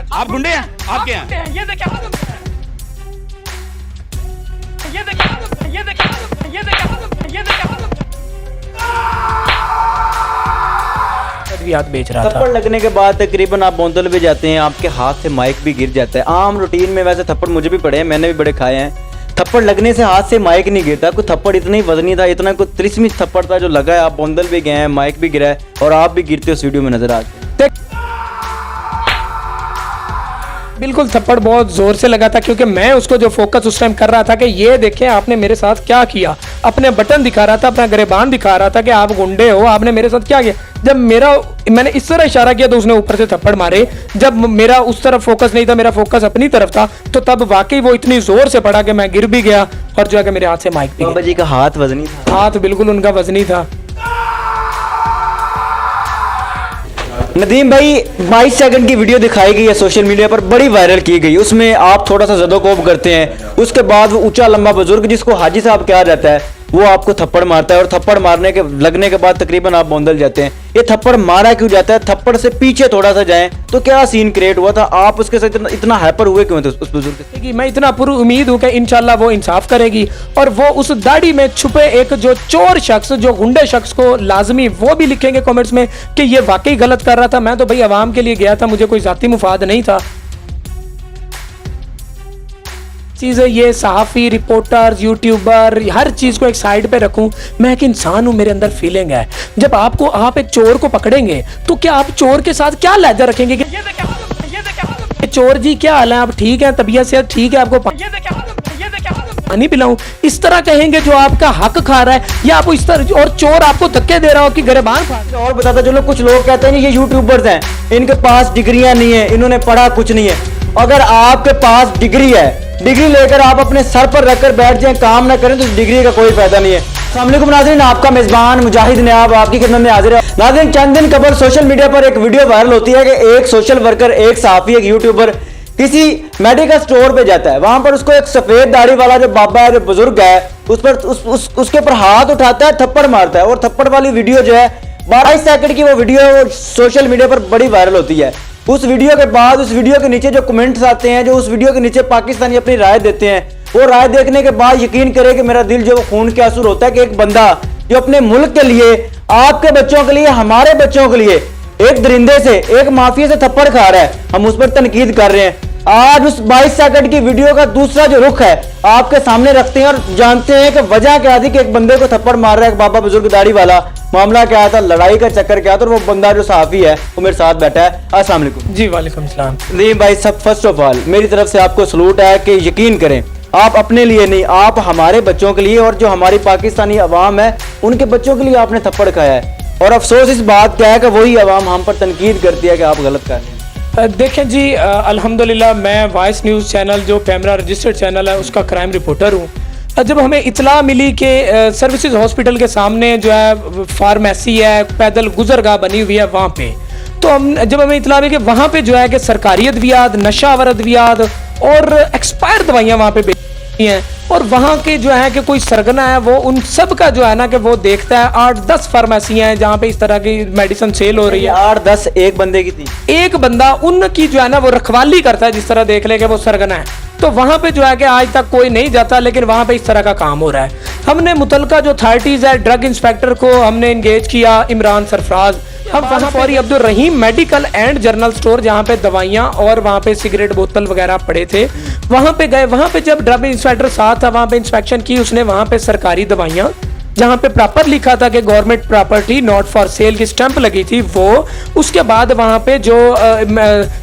आप गुंडे हैं? आप क्या हैं? ये देखिए, ये देखिए, ये देखिए, ये देखिए, ये देखिए भी बेच रहा था। थप्पड़ लगने के बाद तकरीबन आप बोतल भी जाते हैं, आपके हाथ से माइक भी गिर जाता है। आम रूटीन में वैसे थप्पड़ मुझे भी पड़े हैं, मैंने भी बड़े खाए हैं। थप्पड़ लगने से हाथ से माइक नहीं गिरता। कोई थप्पड़ इतना ही वजनी था, इतना कोई 30 थप्पड़ था जो लगा है। आप बोतल भी गए हैं, माइक भी गिरा है और आप भी गिरते उस वीडियो में नजर आते हैं। बिल्कुल थप्पड़ बहुत जोर से लगा था, क्योंकि मैं उसको जो फोकस उस टाइम कर रहा था कि ये देखें आपने मेरे साथ क्या किया। अपने बटन दिखा रहा था, अपना गिरेबान दिखा रहा था कि आप गुंडे हो, आपने मेरे साथ क्या किया। जब मैंने इस तरह इशारा किया तो उसने ऊपर से थप्पड़ मारे। जब मेरा उस तरफ फोकस नहीं था, मेरा फोकस अपनी तरफ था, तो तब वाकई वो इतनी जोर से पड़ा कि मैं गिर भी गया और जो है कि मेरे हाथ से माइक भी बाबा जी का हाथ वजनी था। हाथ बिल्कुल उनका वजनी था। नदीम भाई 22 सेकंड की वीडियो दिखाई गई है सोशल मीडिया पर, बड़ी वायरल की गई। उसमें आप थोड़ा सा ज़दोकोब करते हैं, उसके बाद वो ऊंचा लंबा बुजुर्ग जिसको हाजी साहब कहा जाता है वो आपको थप्पड़ मारता है और थप्पड़ मारने के लगने के बाद तकरीबन आप बौंदल जाते हैं। ये थप्पड़ मारा क्यों जाता है? थप्पड़ से पीछे थोड़ा सा जाएं तो क्या सीन क्रिएट हुआ था? आप उसके साथ इतना हाइपर हुए क्यों थे उस बुजुर्ग से? मैं इतना पूरी उम्मीद हूं कि इंशाल्लाह वो इंसाफ करेगी और वो उस दाढ़ी में छुपे एक जो चोर शख्स, जो गुंडे शख्स को लाजमी वो भी लिखेंगे कमेंट्स में कि ये वाकई गलत कर रहा था। मैं तो भाई आवाम के लिए गया था, मुझे कोई जाती मुफाद नहीं था। चीज़ें ये सहाफ़ी, रिपोर्टर्स, यूट्यूबर, हर चीज़ को एक साइड पे रखूं। मैं एक इंसान हूं, मेरे अंदर फीलिंग है। जब आप एक चोर को पकड़ेंगे तो क्या आप चोर के साथ क्या लहजा रखेंगे कि ये चोर जी क्या हाल है, आप ठीक है, तबीयत से ठीक है, आपको पानी पिलाऊं, इस तरह कहेंगे जो आपका हक खा रहा है, या आप इस तरह, और चोर आपको धक्के दे रहा हो कि गिरबान फाड़। और बताता चलो, कुछ लोग कहते हैं ये यूट्यूबर्स हैं, इनके पास डिग्रियां नहीं है, इन्होंने पढ़ा कुछ नहीं है। अगर आपके पास डिग्री है, डिग्री लेकर आप अपने सर पर रखकर बैठ जाएं, काम ना करें तो डिग्री का कोई फायदा नहीं है। अस्सलाम वालेकुम नाज़रीन, आपका मेज़बान मुजाहिद नियाब आपकी खिदमत में हाजिर है। नाज़रीन, चंद दिन कबल सोशल मीडिया पर एक वीडियो वायरल होती है कि एक सोशल वर्कर, एक सहाफ़ी, एक यूट्यूबर किसी मेडिकल स्टोर पे जाता है। वहां पर उसको एक सफेद दाढ़ी वाला जो बाबा है, जो बुजुर्ग है, उस पर उसके ऊपर हाथ उठाता है, थप्पड़ मारता है। और थप्पड़ वाली वीडियो जो है 22 सेकंड की वो वीडियो सोशल मीडिया पर बड़ी वायरल होती है। उस वीडियो के बाद उस वीडियो के नीचे जो कमेंट्स आते हैं, जो उस वीडियो के नीचे पाकिस्तानी अपनी राय देते हैं, वो राय देखने के बाद यकीन करें कि मेरा दिल जो खून के आंसू होता है कि एक बंदा जो अपने मुल्क के लिए, आपके बच्चों के लिए, हमारे बच्चों के लिए एक दरिंदे से, एक माफिया से थप्पड़ खा रहा है, हम उस पर तनकीद कर रहे हैं। आज उस 22 सेकंड की वीडियो का दूसरा जो रुख है आपके सामने रखते हैं और जानते हैं कि वजह क्या थी कि एक बंदे को थप्पड़ मार रहा है एक बाबा बुजुर्ग दाढ़ी वाला। मामला क्या था, लड़ाई का चक्कर क्या था, और वो बंदा जो सहाफी है वो मेरे साथ बैठा है। अस्सलाम वालेकुम। जी वालेकुम सलाम। नहीं भाई, सब फर्स्ट ऑफ ऑल मेरी तरफ से आपको सलूट है कि यकीन करें, आप अपने लिए नहीं, आप हमारे बच्चों के लिए और जो हमारी पाकिस्तानी अवाम है उनके बच्चों के लिए आपने थप्पड़ खाया है। और अफसोस इस बात क्या है कि वही अवाम हम पर तनकीद करती है कि आप गलत कर रहे हैं। देखें जी, अल्हम्दुलिल्लाह मैं वॉइस न्यूज़ चैनल जो कैमरा रजिस्टर्ड चैनल है उसका क्राइम रिपोर्टर हूँ। जब हमें इतला मिली कि सर्विसेज हॉस्पिटल के सामने जो है फार्मेसी है, पैदल गुजरगाह बनी हुई है वहाँ पे, तो जब हमें इतला मिली कि वहाँ पे जो है कि सरकारी अद्वियात, नशावर अद्वियात और एक्सपायर दवाइयाँ वहाँ पे बेचती हैं, और वहाँ के जो है कि कोई सरगना है वो उन सब का जो है ना कि वो देखता है। 8-10 फार्मेसियाँ हैं जहाँ पे इस तरह की मेडिसिन सेल हो रही है। 8-10 एक बंदे की थी, एक बंदा उनकी जो है ना वो रखवाली करता है, जिस तरह देख ले कि वो सरगना है। तो वहाँ पे जो है कि आज तक कोई नहीं जाता, लेकिन वहाँ पे इस तरह का काम हो रहा है। हमने मुतलका जो अथॉरिटीज है, ड्रग इंस्पेक्टर को हमने इंगेज किया, इमरान सरफराज। हम वहाँ फौरी अब्दुल रहीम मेडिकल एंड जनरल स्टोर जहाँ पे दवाइयाँ और वहाँ पे सिगरेट बोतल वगैरह पड़े थे, वहाँ पे गए। वहाँ पे जब ड्रग इंस्पेक्टर साथ था, वहाँ पे इंस्पेक्शन की उसने। वहाँ पे सरकारी दवाइयाँ जहाँ पे प्रॉपर लिखा था कि government property not for sale की स्टैंप लगी थी वो। उसके बाद वहाँ पे जो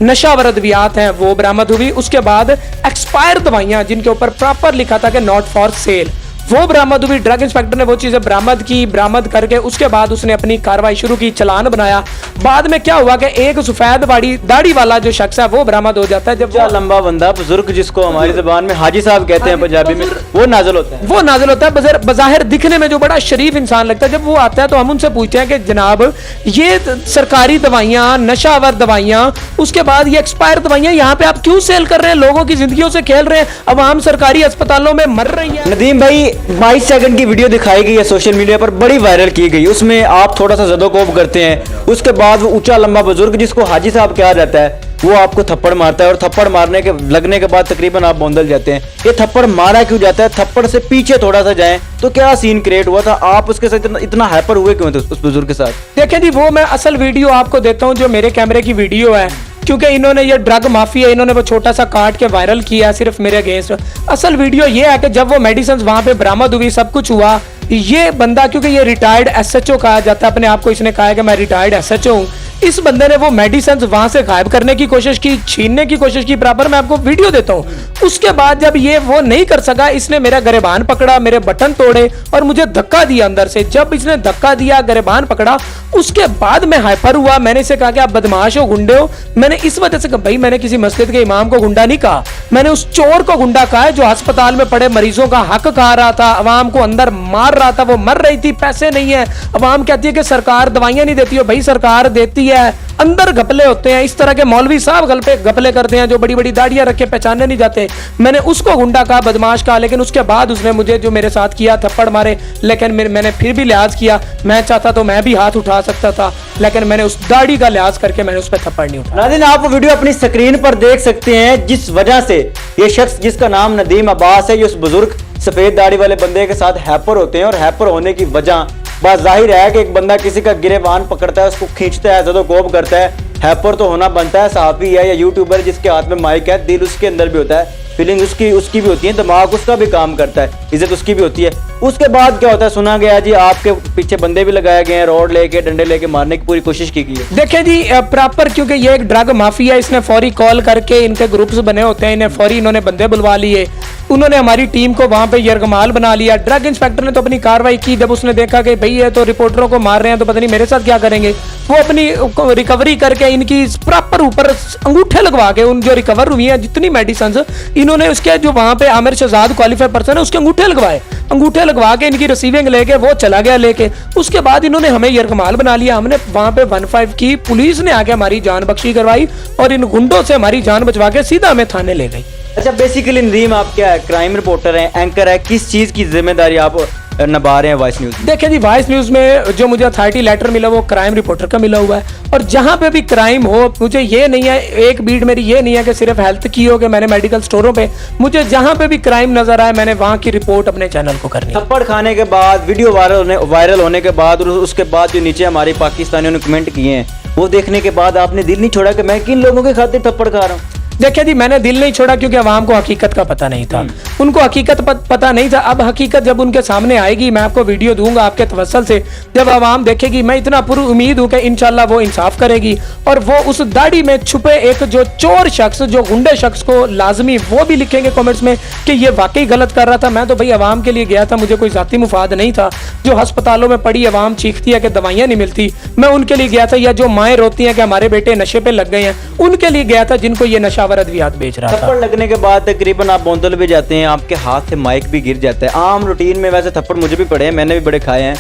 नशावर अद्वियात हैं वो बरामद हुई। उसके बाद एक्सपायर दवाइयाँ जिनके ऊपर प्रॉपर लिखा था कि नॉट फॉर सेल, वो बरामद हुई। ड्रग इंस्पेक्टर ने वो चीजें बरामद की। बरामद करके उसके बाद उसने अपनी कार्रवाई शुरू की, चालान बनाया। बाद में क्या हुआ कि एक सफेद दाढ़ी वाला जो शख्स है वो बरामद हो जाता है। जब वो लंबा बंदा बुजुर्ग, जिसको हमारी जुबान में हाजी साहब कहते हैं पंजाबी में, वो नाजिल होता है। वो नाजिल होता है बज़ाहिर दिखने में जो बड़ा शरीफ इंसान लगता है। जब वो आता है तो हम उनसे पूछते हैं कि जनाब ये सरकारी दवाइयाँ, नशावर दवाइयाँ, उसके बाद ये एक्सपायर दवाइयाँ यहाँ पे आप क्यों सेल कर रहे हैं? लोगों की जिंदगियों से खेल रहे हैं, अवाम सरकारी अस्पतालों में मर रही है। नदीम भाई 22 सेकंड की वीडियो दिखाई गई है सोशल मीडिया पर, बड़ी वायरल की गई। उसमें आप थोड़ा सा ज़दोकोब करते हैं, उसके बाद वो ऊंचा लंबा बुजुर्ग जिसको हाजी साहब कहा जाता है वो आपको थप्पड़ मारता है और थप्पड़ मारने के लगने के बाद तकरीबन आप बौंदल जाते हैं। ये थप्पड़ मारा क्यों जाता है, थप्पड़ से पीछे थोड़ा सा जाएं तो क्या सीन क्रिएट हुआ था, आप उसके साथ इतना हाइपर हुए क्यों थे उस बुजुर्ग के साथ? देखिए जी, वो मैं असल वीडियो आपको देता हूँ जो मेरे कैमरे की वीडियो है, क्योंकि इन्होंने ये ड्रग माफिया इन्होंने वो छोटा सा काट के वायरल किया सिर्फ मेरे अगेंस्ट। असल वीडियो ये है कि जब वो मेडिसिन वहां पे बरामद हुई, सब कुछ हुआ, ये बंदा, क्योंकि ये रिटायर्ड एसएचओ कहा जाता है, अपने आप को इसने कहा है कि मैं रिटायर्ड एसएचओ हूँ, इस बंदे ने वो मेडिसिन वहां से गायब करने की कोशिश की, छीनने की कोशिश की, बराबर मैं आपको वीडियो देता हूँ। उसके बाद जब ये वो नहीं कर सका, इसने मेरा गिरबान पकड़ा, मेरे बटन तोड़े और मुझे धक्का दिया अंदर से। जब इसने धक्का दिया, गिरबान पकड़ा, उसके बाद मैं हाइपर हुआ। मैंने इसे कहा कि आप बदमाश हो, गुंडे हो। मैंने इस वजह से कहा, भाई मैंने किसी मस्जिद के इमाम को गुंडा नहीं कहा, मैंने उस चोर को गुंडा कहा है जो अस्पताल में पड़े मरीजों का हक खा रहा था, अवाम को अंदर मार रहा था, वो मर रही थी, पैसे नहीं है, अवाम कहती है कि सरकार दवाइयां नहीं देती हो, भाई सरकार देती है, अंदर घपले होते हैं। इस तरह के मौलवी साहब घपले करते हैं जो बड़ी बड़ी दाढ़ियां रखे पहचाने नहीं जाते। मैंने उसको गुंडा कहा, बदमाश कहा, लेकिन उसके बाद उसने मुझे जो मेरे साथ किया, थप्पड़ मारे, लेकिन मैंने फिर भी लिहाज किया। मैं चाहता तो मैं भी हाथ उठा सकता था, लेकिन मैंने उस दाढ़ी का लिहाज करके मैंने उस पर थप्पड़ नहीं उठाया। नाज़रीन, आप वीडियो अपनी स्क्रीन पर देख सकते हैं जिस वजह से ये शख्स जिसका नाम नदीम अब्बास है, ये उस बुजुर्ग सफेद दाढ़ी वाले बंदे के साथ हैपर होते हैं। और हैपर होने की वजह बस जाहिर है कि एक बंदा किसी का गिरेबान पकड़ता है, उसको खींचता है, ज़दोकोब करता है, हैपर तो होना बनता है। सहाफ़ी है या यूट्यूबर जिसके हाथ में माइक है, दिल उसके अंदर भी होता है, फीलिंग उसकी भी होती है, दिमाग उसका भी काम करता है, इज्जत उसकी भी होती है। उसके बाद क्या होता है, सुना गया जी आपके पीछे बंदे भी लगाए गए हैं, रोड लेके डंडे लेके मारने की पूरी कोशिश की गई है। देखिए जी, प्रॉपर, क्योंकि ये एक ड्रग माफिया, इसने फौरी कॉल करके, इनके ग्रुप्स बने होते हैं, इन्हें फौरी इन्होंने बंदे बुलवा लिए, उन्होंने हमारी टीम को वहां पे यरगमाल बना लिया। ड्रग इंस्पेक्टर ने तो अपनी कार्रवाई की, जब उसने देखा कि भाई ये तो रिपोर्टरों को मार रहे हैं तो पता नहीं मेरे साथ क्या करेंगे, वो अपनी रिकवरी करके इनकी प्रॉपर ऊपर अंगूठे लगवा के, उन जो रिकवर हुई है जितनी मेडिसिन, इन्होंने उसके जो वहां पे आमिर शहजाद क्वालिफाइड पर्सन है उसके अंगूठे लगवाए, अंगूठे लगवा के इनकी रिसीविंग लेके वो चला गया लेके। उसके बाद इन्होंने हमें यरगमाल बना लिया। हमने वहां पे 15 की पुलिस ने आके हमारी जान बख्शी करवाई और इन गुंडों से हमारी जान बचवा के सीधा हमें थाने ले गई। अच्छा, बेसिकली नदीम आप क्या है, क्राइम रिपोर्टर हैं, एंकर है, किस चीज की जिम्मेदारी आप निभा रहे हैं वॉइस न्यूज? देखिए जी, वॉइस न्यूज में जो मुझे अथॉरिटी लेटर मिला वो क्राइम रिपोर्टर का मिला हुआ है, और जहां पे भी क्राइम हो, मुझे ये नहीं है, एक बीट मेरी ये नहीं है कि सिर्फ हेल्थ की हो कि मैंने मेडिकल स्टोरों पे, मुझे जहां पे भी क्राइम नजर आए मैंने वहां की रिपोर्ट अपने चैनल को करनी है। थप्पड़ खाने के बाद, वीडियो वायरल होने के बाद, और उसके बाद जो नीचे हमारे पाकिस्तानियों ने कमेंट किए हैं, वो देखने के बाद आपने दिल नहीं छोड़ा कि मैं किन लोगों के खातिर थप्पड़ खा रहा हूँ? देखिए जी, मैंने दिल नहीं छोड़ा क्योंकि अवाम को हकीकत का पता नहीं था, उनको हकीकत पता नहीं था। अब हकीकत जब उनके सामने आएगी, मैं आपको वीडियो दूंगा आपके तवस्सल से, जब अवाम देखेगी, मैं इतना पूरी उम्मीद हूं कि इंशाल्लाह वो इंसाफ करेगी और वो उस दाढ़ी में छुपे एक जो चोर शख्स, जो गुंडे शख्स को लाजमी वो भी लिखेंगे कमेंट्स में कि ये वाकई गलत कर रहा था। मैं तो भाई अवाम के लिए गया था, मुझे कोई जाती मुफाद नहीं था। जो अस्पतालों में पड़ी अवाम चीखती है कि दवाइयाँ नहीं मिलती, मैं उनके लिए गया था, या जो माएँ रोती हैं कि हमारे बेटे नशे पे लग गए हैं, उनके लिए गया था जिनको ये नशावर अद्वियात बेच रहा था। थप्पड़ लगने के बाद तकरीबन आप बौंदल भी जाते हैं, आपके हाथ से माइक भी गिर जाता है। आम रूटीन में वैसे थप्पड़ मुझे भी पड़े हैं, मैंने भी बड़े खाए हैं।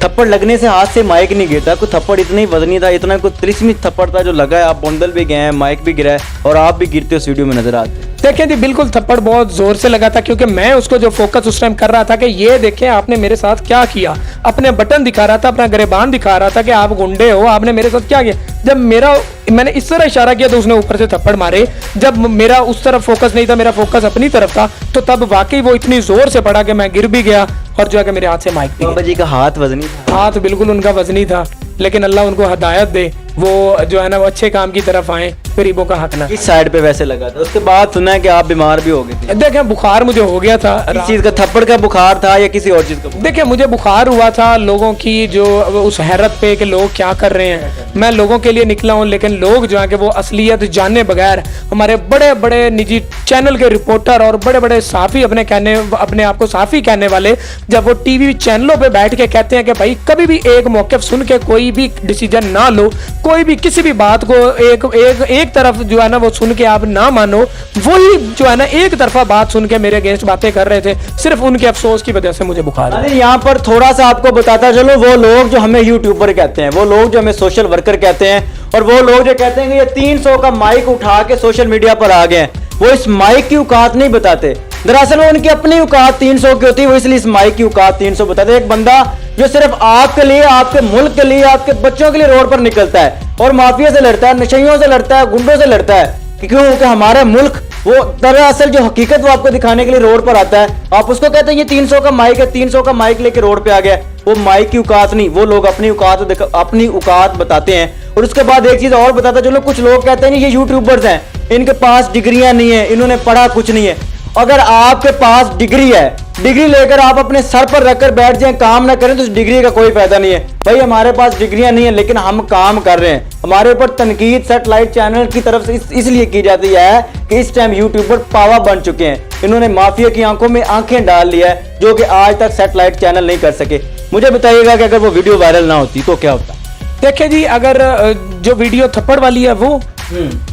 थप्पड़ लगने से हाथ से माइक नहीं गिरता, कोई थप्पड़ इतना ही वजनी था, इतना कोई तिलिस्मी थप्पड़ था जो लगा है। आप बौंदल भी गए हैं, माइक भी गिरा है और आप भी गिरते हो इस वीडियो में नजर आते हैं। देखिए जी, बिल्कुल थप्पड़ बहुत जोर से लगा था क्योंकि मैं उसको जो फोकस उस टाइम कर रहा था कि ये देखें आपने मेरे साथ क्या किया, अपने बटन दिखा रहा था, अपना गिरबान दिखा रहा था कि आप गुंडे हो, आपने मेरे साथ क्या किया। जब मैंने इस तरह इशारा किया तो उसने ऊपर से थप्पड़ मारे। जब मेरा उस तरफ फोकस नहीं था, मेरा फोकस अपनी तरफ था, तो तब वाकई वो इतनी जोर से पड़ा कि मैं गिर भी गया और जो है कि मेरे हाथ से माइक भी बाबा जी का हाथ वजनी था। हाथ बिल्कुल उनका वजनी था, लेकिन अल्लाह उनको हिदायत दे, वो जो है ना वो अच्छे काम की तरफ आए, गरीबों का हक ना। इस साइड पे वैसे लगा था, उसके बाद सुना है कि आप बीमार भी हो गए थे। देखें, बुखार मुझे हो गया था। किस चीज का, थप्पड़ का बुखार था या किसी और चीज का? देखिए, मुझे बुखार हुआ था लोगों की जो उस हैरत पे कि लोग क्या कर रहे हैं। मैं लोगों के लिए निकला हूँ, लेकिन लोग जो है कि वो असलियत जाने बगैर, हमारे बड़े बड़े निजी चैनल के रिपोर्टर और बड़े बड़े साफी अपने आप को साफी कहने वाले, जब वो टीवी चैनलों पे बैठ के कहते हैं कि भाई कभी भी एक मौक़िफ़ सुन के कोई भी डिसीजन ना लो, कोई भी किसी भी बात को एक तरफ जो है ना वो सुन के आप ना मानो, वही जो है ना एक तरफा बात सुन के मेरे अगेंस्ट बातें कर रहे थे। सिर्फ उनके अफसोस की वजह से मुझे बुखार है। यहाँ पर थोड़ा सा आपको बताता चलो, वो लोग जो हमें यूट्यूबर कहते हैं, वो लोग जो हमें सोशल वर्कर कहते हैं, और वो लोग जो कहते हैं कि ये 300 का माइक उठा के सोशल मीडिया पर आ गए, वो इस माइक की औकात नहीं बताते। दरअसल वो उनकी अपनी औकात 300 की होती है, वो इसलिए इस माइक की औकात 300 बताते हैं। एक बंदा जो सिर्फ आपके लिए, आपके मुल्क के लिए, आपके बच्चों के लिए रोड पर निकलता है, और माफिया से लड़ता है, नशइयों से लड़ता है, गुंडों से लड़ता है। क्योंकि हमारा मुल्क वो दरअसल जो हकीकत वो आपको दिखाने के लिए रोड पर आता है। आप उसको कहते हैं ये 300 का माइक है, 300 का माइक लेके रोड पे आ गया। वो माइक की औकात नहीं, वो लोग अपनी औकात बताते हैं। और उसके बाद एक चीज और बताता है, जो लोग कुछ लोग कहते हैं ये यूट्यूबर्स हैं, इनके पास डिग्रियां नहीं है, इन्होंने पढ़ा कुछ नहीं है। अगर आपके पास डिग्री है, डिग्री लेकर आप अपने सर पर रखकर बैठ जाएं, काम ना करें तो उस डिग्री का कोई फायदा नहीं है। भाई हमारे पास डिग्रियां नहीं है लेकिन हम काम कर रहे हैं। हमारे ऊपर तनकीद सैटेलाइट चैनल की तरफ से इसलिए की जाती है कि इस टाइम यूट्यूबर पावा बन चुके हैं। इन्होंने माफिया की आंखों में आंखें डाल लिया है, जो कि आज तक सैटेलाइट चैनल नहीं कर सके। मुझे बताइएगा कि अगर वो वीडियो वायरल ना होती तो क्या होता? देखिए जी, अगर जो वीडियो थप्पड़ वाली है वो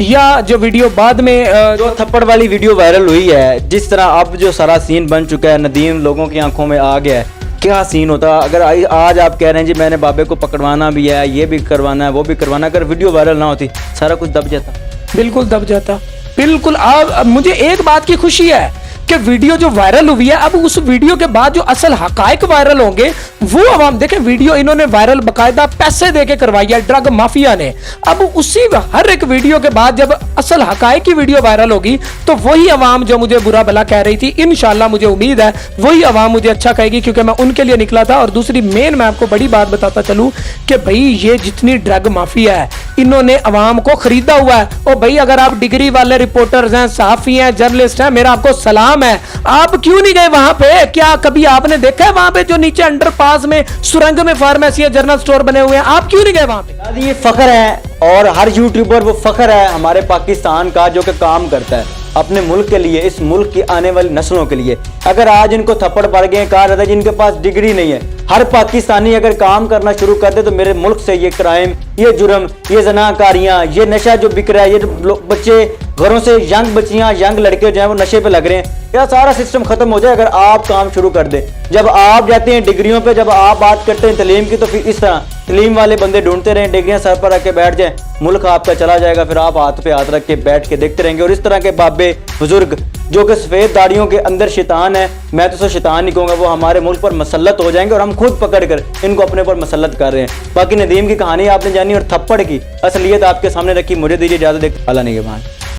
या जो वीडियो बाद में जो थप्पड़ वाली वीडियो वायरल हुई है, जिस तरह अब जो सारा सीन बन चुका है, नदीम लोगों की आंखों में आ गया है, क्या सीन होता अगर आज आप कह रहे हैं जी मैंने बाबे को पकड़वाना भी है, ये भी करवाना है, वो भी करवाना, अगर वीडियो वायरल ना होती सारा कुछ दब जाता। बिल्कुल दब जाता, बिल्कुल। अब मुझे एक बात की खुशी है कि वीडियो जो वायरल हुई है, अब उस वीडियो के बाद जो असल हकायक वायरल होंगे वो अवाम देखें। वीडियो इन्होंने वायरल बकायदा पैसे देके करवाई है ड्रग माफिया ने। अब उसी हर एक वीडियो के बाद जब असल हकायक की वीडियो वायरल होगी तो वही अवाम जो मुझे बुरा भला कह रही थी, इंशाल्लाह मुझे उम्मीद है वही अवाम मुझे अच्छा कहेगी, क्योंकि मैं उनके लिए निकला था। और दूसरी मेन मैं आपको बड़ी बात बताता चलूं कि भाई ये जितनी ड्रग माफिया है इन्होंने अवाम को खरीदा हुआ है। और भाई अगर आप डिग्री वाले रिपोर्टर्स हैं, सहाफी हैं, जर्नलिस्ट हैं, मेरा आपको सलाम है, आप क्यों नहीं गए वहां पे? क्या कभी आपने देखा है वहां पे जो नीचे अंडरपास में सुरंग में फार्मेसी या जनरल स्टोर बने हुए हैं? आप क्यों नहीं गए वहां पे? ये फख्र है और हर यूट्यूबर वो फख्र है हमारे पाकिस्तान का, जो कि काम करता है अपने मुल्क के लिए, इस मुल्क की आने वाली नस्लों के लिए। अगर आज इनको थप्पड़ पड़ गए, कहा जाता है जिनके पास डिग्री नहीं है, हर पाकिस्तानी अगर काम करना शुरू कर दे तो मेरे मुल्क से ये क्राइम, ये जुर्म, ये जनाकारियां, ये नशा जो बिक रहा है, ये बच्चे घरों से यंग बच्चियां, यंग लड़के जो है वो नशे पे लग रहे हैं, यह सारा सिस्टम खत्म हो जाए अगर आप काम शुरू कर दे। जब आप जाते हैं डिग्रियों पे, जब आप बात करते हैं तलीम की, तो फिर इस तरह तलीम वाले बंदे ढूंढते रहें, डिग्रियां सर पर रख के बैठ जाए, मुल्क आपका चला जाएगा। फिर आप हाथ पे हाथ रख के बैठ के देखते रहेंगे। और इस तरह के बाबे बुजुर्ग जो कि सफेद दाढ़ियों के अंदर शैतान है, मैं तो उसे शैतान नहीं कहूंगा, वो हमारे मुल्क पर मसल्लत हो जाएंगे और हम खुद पकड़ कर इनको अपने पर मसल्लत कर रहे हैं। बाकी नदीम की कहानी आपने जानी और थप्पड़ की असलियत आपके सामने रखी। मुझे दीजिए इजाजत, अल्लाह निगहबान।